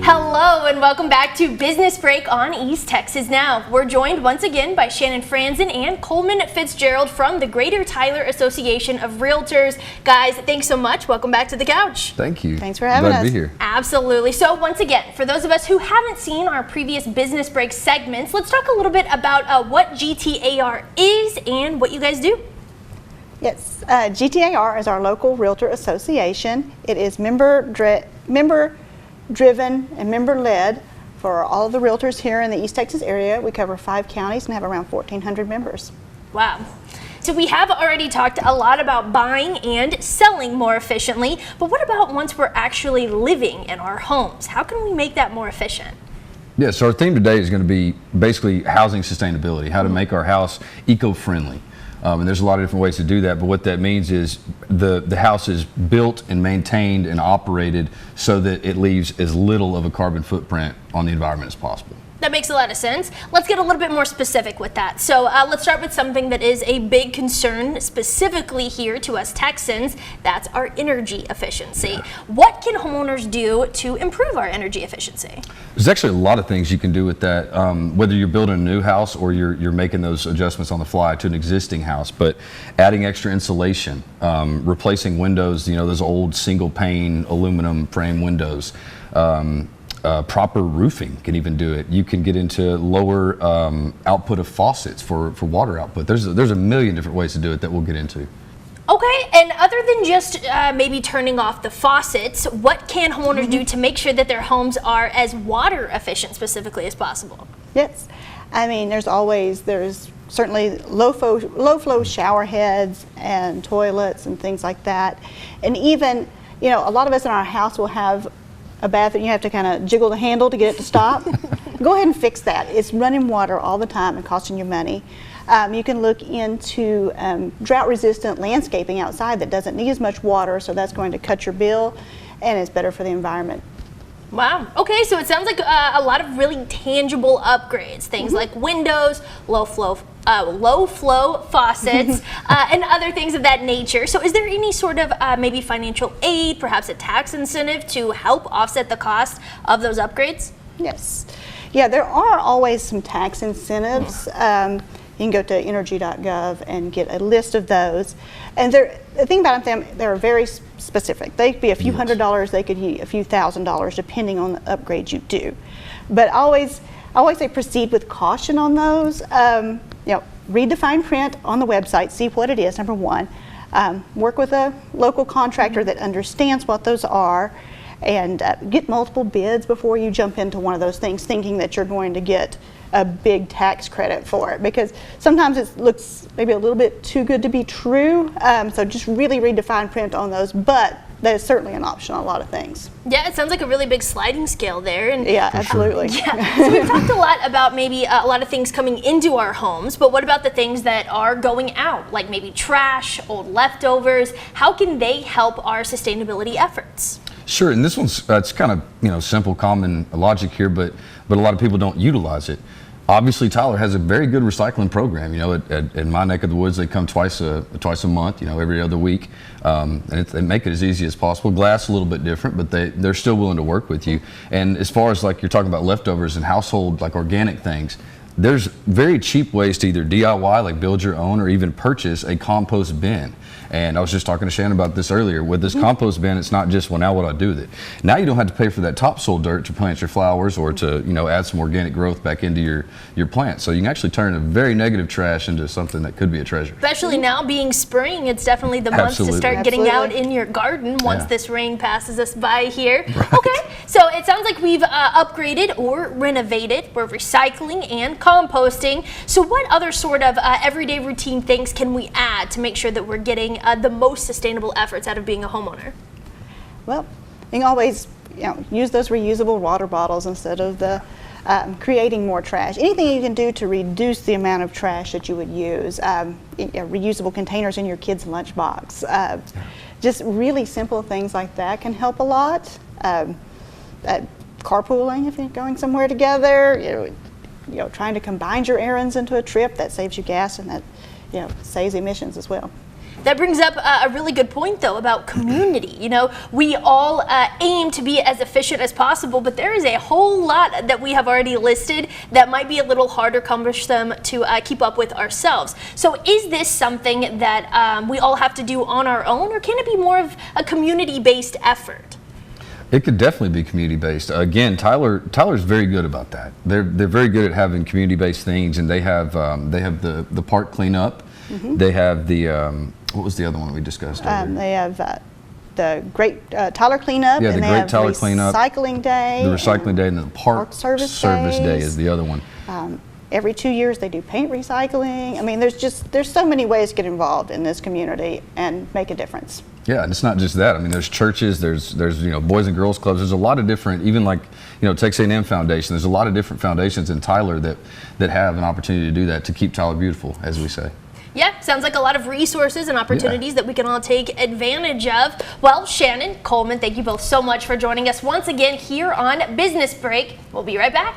Hello and welcome back to Business Break on East Texas Now. We're joined once again by Shannon Franzen and Coleman Fitzgerald from the Greater Tyler Association of Realtors. Guys, thanks so much. Welcome back to the couch. Thank you. Thanks for having us. Glad to be here. Absolutely. So once again, for those of us who haven't seen our previous Business Break segments, let's talk a little bit about what GTAR is and what you guys do. Yes, GTAR is our local realtor association. It is member-driven and member-led for all of the realtors here in the East Texas area. We cover 5 counties and have around 1,400 members. Wow. So we have already talked a lot about buying and selling more efficiently, but what about once we're actually living in our homes? How can we make that more efficient? Yeah, so our theme today is going to be basically housing sustainability, how to make our house eco-friendly. And there's a lot of different ways to do that, but what that means is the house is built and maintained and operated so that it leaves as little of a carbon footprint on the environment as possible. That makes a lot of sense. Let's get a little bit more specific with that. So let's start with something that is a big concern specifically here to us Texans. That's our energy efficiency. Yeah. What can homeowners do to improve our energy efficiency? There's actually a lot of things you can do with that, whether you're building a new house or you're making those adjustments on the fly to an existing house. But adding extra insulation, replacing windows, those old single pane aluminum frame windows. Proper roofing can even do it. You can get into lower output of faucets for water output. There's a million different ways to do it that we'll get into. Okay, and other than just maybe turning off the faucets, what can homeowners do to make sure that their homes are as water efficient specifically as possible? Yes, I mean there's certainly low flow shower heads and toilets and things like that, and even a lot of us in our house will have a bathroom you have to kind of jiggle the handle to get it to stop. Go ahead and fix that. It's running water all the time and costing you money. You can look into drought resistant landscaping outside that doesn't need as much water, so that's going to cut your bill and it's better for the environment. Wow. Okay, so it sounds like a lot of really tangible upgrades, things like windows, low flow faucets, and other things of that nature. So is there any sort of maybe financial aid, perhaps a tax incentive to help offset the cost of those upgrades? Yes. Yeah, there are always some tax incentives. You can go to energy.gov and get a list of those. And the thing about them, they're very specific. They could be a few $100s, they could be a few $1,000s, depending on the upgrades you do. But I always say proceed with caution on those. Read the fine print on the website, see what it is, number one. Work with a local contractor that understands what those are, and get multiple bids before you jump into one of those things thinking that you're going to get a big tax credit for it, because sometimes it looks maybe a little bit too good to be true. So just really read the fine print on those, but that is certainly an option on a lot of things. Yeah, it sounds like a really big sliding scale there. And yeah, absolutely. Yeah. So we've talked a lot about maybe a lot of things coming into our homes, but what about the things that are going out, like maybe trash, old leftovers? How can they help our sustainability efforts? Sure, and this one's it's kind of simple, common logic here, but a lot of people don't utilize it. Obviously, Tyler has a very good recycling program. In my neck of the woods, they come twice a month. Every other week, and they make it as easy as possible. Glass a little bit different, but they're still willing to work with you. And as far as like you're talking about leftovers and household like organic things, there's very cheap ways to either DIY, like build your own, or even purchase a compost bin. And I was just talking to Shannon about this earlier. With this compost bin, it's not just, well, now what do I do with it? Now you don't have to pay for that topsoil dirt to plant your flowers or to, add some organic growth back into your plant. So you can actually turn a very negative trash into something that could be a treasure. Especially now being spring, it's definitely the month to start getting out in your garden once this rain passes us by here. Right. Okay, so it sounds like we've upgraded or renovated. We're recycling and composting. So what other sort of everyday routine things can we add to make sure that we're getting the most sustainable efforts out of being a homeowner? Well, you can always use those reusable water bottles instead of the creating more trash. Anything you can do to reduce the amount of trash that you would use. Reusable containers in your kid's lunchbox. Just really simple things like that can help a lot. Carpooling if you're going somewhere together. Trying to combine your errands into a trip, that saves you gas and that saves emissions as well. That brings up a really good point, though, about community. You know, we all aim to be as efficient as possible, but there is a whole lot that we have already listed that might be a little harder, cumbersome to keep up with ourselves. So is this something that we all have to do on our own, or can it be more of a community-based effort? It could definitely be community-based. Again, Tyler's very good about that. They're very good at having community-based things, and they have the park cleanup. They have the what was the other one we discussed earlier? They have the Great Tyler Cleanup. Yeah, the and they Great have Tyler Cleanup. Recycling Day. The Recycling Day, and the Park Service Day Days. is the other one. Every 2 years they do paint recycling. I mean, there's so many ways to get involved in this community and make a difference. Yeah, and it's not just that. I mean, there's churches, there's Boys and Girls Clubs. There's a lot of different, even like Texas A&M Foundation. There's a lot of different foundations in Tyler that have an opportunity to do that, to keep Tyler beautiful, as we say. Yeah, sounds like a lot of resources and opportunities that we can all take advantage of. Well, Shannon, Coleman, thank you both so much for joining us once again here on Business Break. We'll be right back.